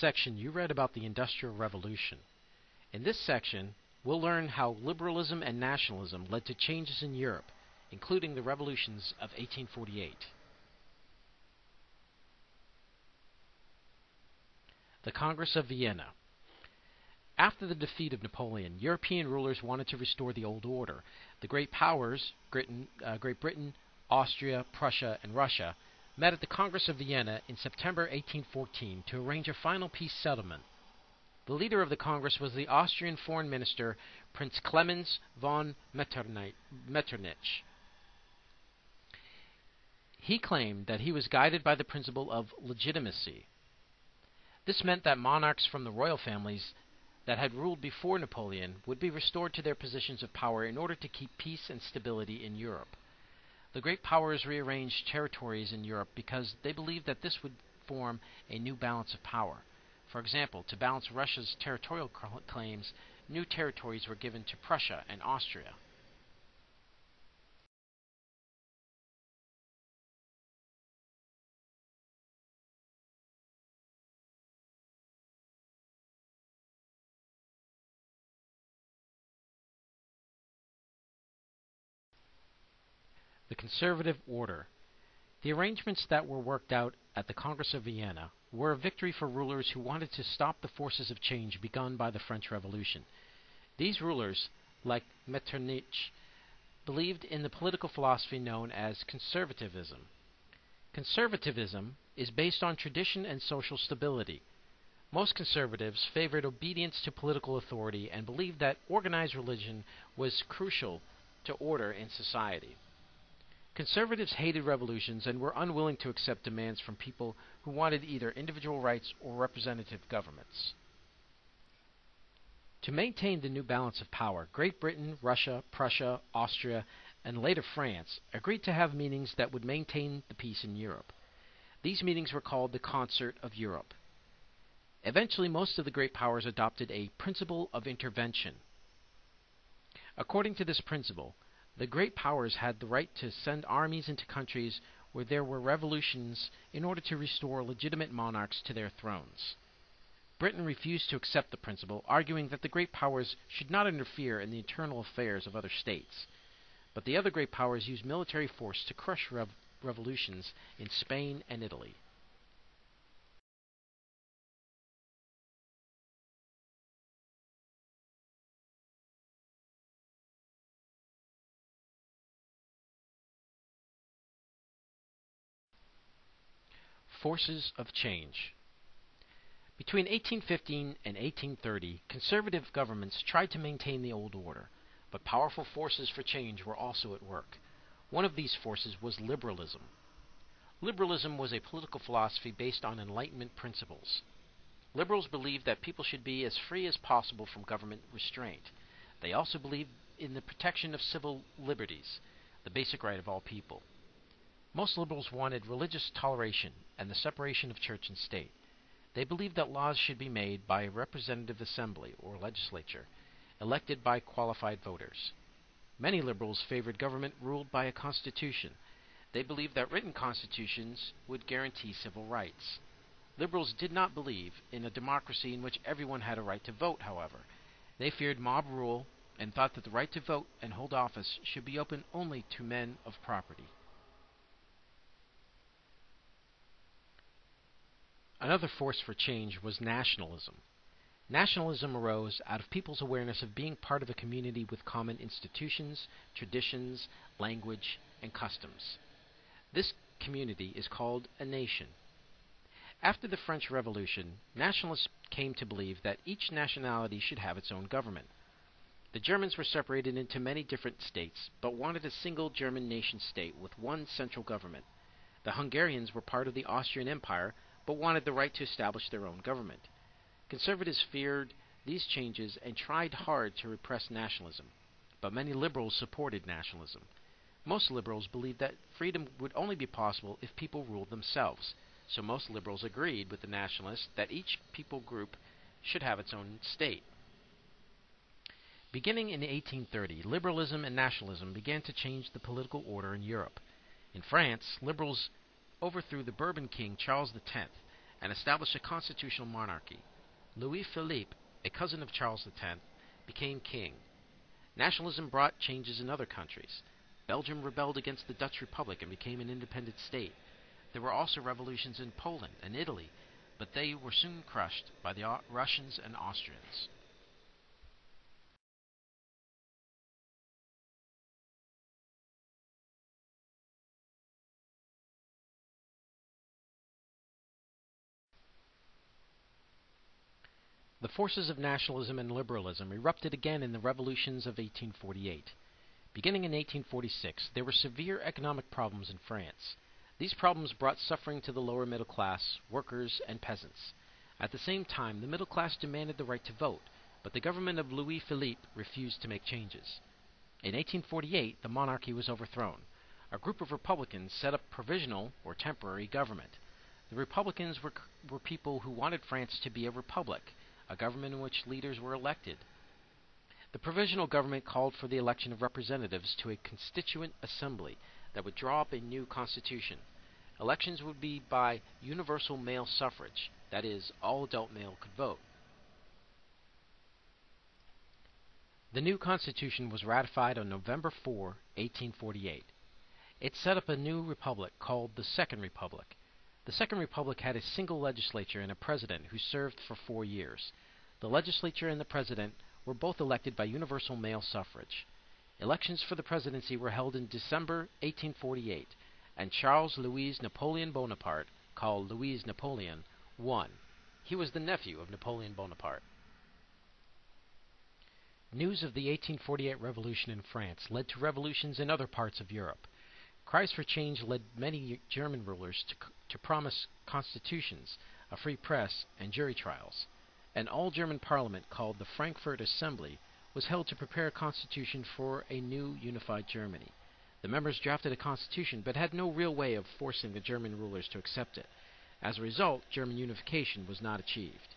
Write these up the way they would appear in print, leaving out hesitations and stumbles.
section, you read about the Industrial Revolution. In this section, we'll learn how liberalism and nationalism led to changes in Europe, including the revolutions of 1848. The Congress of Vienna. After the defeat of Napoleon, European rulers wanted to restore the old order. The great powers, Great Britain, Austria, Prussia, and Russia, met at the Congress of Vienna in September 1814 to arrange a final peace settlement. The leader of the Congress was the Austrian Foreign Minister, Prince Clemens von Metternich. He claimed that he was guided by the principle of legitimacy. This meant that monarchs from the royal families that had ruled before Napoleon would be restored to their positions of power in order to keep peace and stability in Europe. The great powers rearranged territories in Europe because they believed that this would form a new balance of power. For example, to balance Russia's territorial claims, new territories were given to Prussia and Austria. The Conservative Order. The arrangements that were worked out at the Congress of Vienna were a victory for rulers who wanted to stop the forces of change begun by the French Revolution. These rulers, like Metternich, believed in the political philosophy known as conservatism. Conservatism is based on tradition and social stability. Most conservatives favored obedience to political authority and believed that organized religion was crucial to order in society. Conservatives hated revolutions and were unwilling to accept demands from people who wanted either individual rights or representative governments. To maintain the new balance of power, Great Britain, Russia, Prussia, Austria, and later France agreed to have meetings that would maintain the peace in Europe. These meetings were called the Concert of Europe. Eventually, most of the great powers adopted a principle of intervention. According to this principle, the great powers had the right to send armies into countries where there were revolutions in order to restore legitimate monarchs to their thrones. Britain refused to accept the principle, arguing that the great powers should not interfere in the internal affairs of other states. But the other great powers used military force to crush revolutions in Spain and Italy. Forces of change. Between 1815 and 1830, conservative governments tried to maintain the old order, but powerful forces for change were also at work. One of these forces was liberalism. Liberalism was a political philosophy based on Enlightenment principles. Liberals believed that people should be as free as possible from government restraint. They also believed in the protection of civil liberties, the basic right of all people. Most liberals wanted religious toleration and the separation of church and state. They believed that laws should be made by a representative assembly or legislature, elected by qualified voters. Many liberals favored government ruled by a constitution. They believed that written constitutions would guarantee civil rights. Liberals did not believe in a democracy in which everyone had a right to vote, however. They feared mob rule and thought that the right to vote and hold office should be open only to men of property. Another force for change was nationalism. Nationalism arose out of people's awareness of being part of a community with common institutions, traditions, language, and customs. This community is called a nation. After the French Revolution, nationalists came to believe that each nationality should have its own government. The Germans were separated into many different states, but wanted a single German nation-state with one central government. The Hungarians were part of the Austrian Empire, but wanted the right to establish their own government. Conservatives feared these changes and tried hard to repress nationalism, but many liberals supported nationalism. Most liberals believed that freedom would only be possible if people ruled themselves, so most liberals agreed with the nationalists that each people group should have its own state. Beginning in 1830, liberalism and nationalism began to change the political order in Europe. In France, liberals overthrew the Bourbon king Charles X and established a constitutional monarchy. Louis Philippe, a cousin of Charles X, became king. Nationalism brought changes in other countries. Belgium rebelled against the Dutch Republic and became an independent state. There were also revolutions in Poland and Italy, but they were soon crushed by the Russians and Austrians. The forces of nationalism and liberalism erupted again in the revolutions of 1848. Beginning in 1846, there were severe economic problems in France. These problems brought suffering to the lower middle class, workers, and peasants. At the same time, the middle class demanded the right to vote, but the government of Louis Philippe refused to make changes. In 1848, the monarchy was overthrown. A group of Republicans set up provisional or temporary government. The Republicans were people who wanted France to be a republic, a government in which leaders were elected. The provisional government called for the election of representatives to a constituent assembly that would draw up a new constitution. Elections would be by universal male suffrage, that is, all adult male could vote. The new constitution was ratified on November 4, 1848. It set up a new republic called the Second Republic. The Second Republic had a single legislature and a president who served for 4 years. The legislature and the president were both elected by universal male suffrage. Elections for the presidency were held in December 1848, and Charles Louis Napoleon Bonaparte, called Louis Napoleon, won. He was the nephew of Napoleon Bonaparte. News of the 1848 revolution in France led to revolutions in other parts of Europe. Cries for change led many German rulers to promise constitutions, a free press, and jury trials. An all-German parliament called the Frankfurt Assembly was held to prepare a constitution for a new unified Germany. The members drafted a constitution but had no real way of forcing the German rulers to accept it. As a result, German unification was not achieved.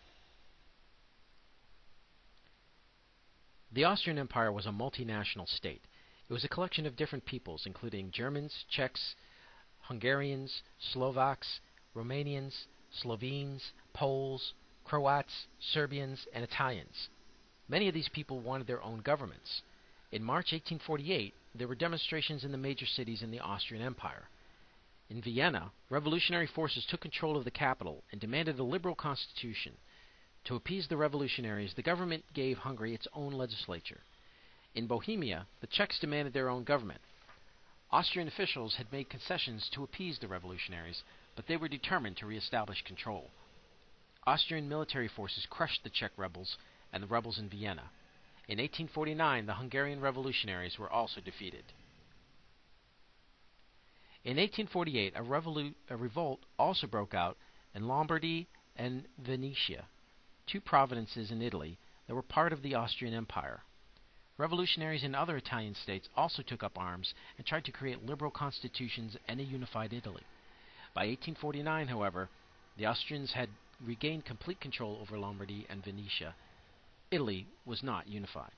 The Austrian Empire was a multinational state. It was a collection of different peoples, including Germans, Czechs, Hungarians, Slovaks, Romanians, Slovenes, Poles, Croats, Serbians, and Italians. Many of these people wanted their own governments. In March 1848, there were demonstrations in the major cities in the Austrian Empire. In Vienna, revolutionary forces took control of the capital and demanded a liberal constitution. To appease the revolutionaries, the government gave Hungary its own legislature. In Bohemia, the Czechs demanded their own government. Austrian officials had made concessions to appease the revolutionaries, but they were determined to reestablish control. Austrian military forces crushed the Czech rebels and the rebels in Vienna. In 1849, the Hungarian revolutionaries were also defeated. In 1848, a revolt also broke out in Lombardy and Venetia, two provinces in Italy that were part of the Austrian Empire. Revolutionaries in other Italian states also took up arms and tried to create liberal constitutions and a unified Italy. By 1849, however, the Austrians had regained complete control over Lombardy and Venetia. Italy was not unified.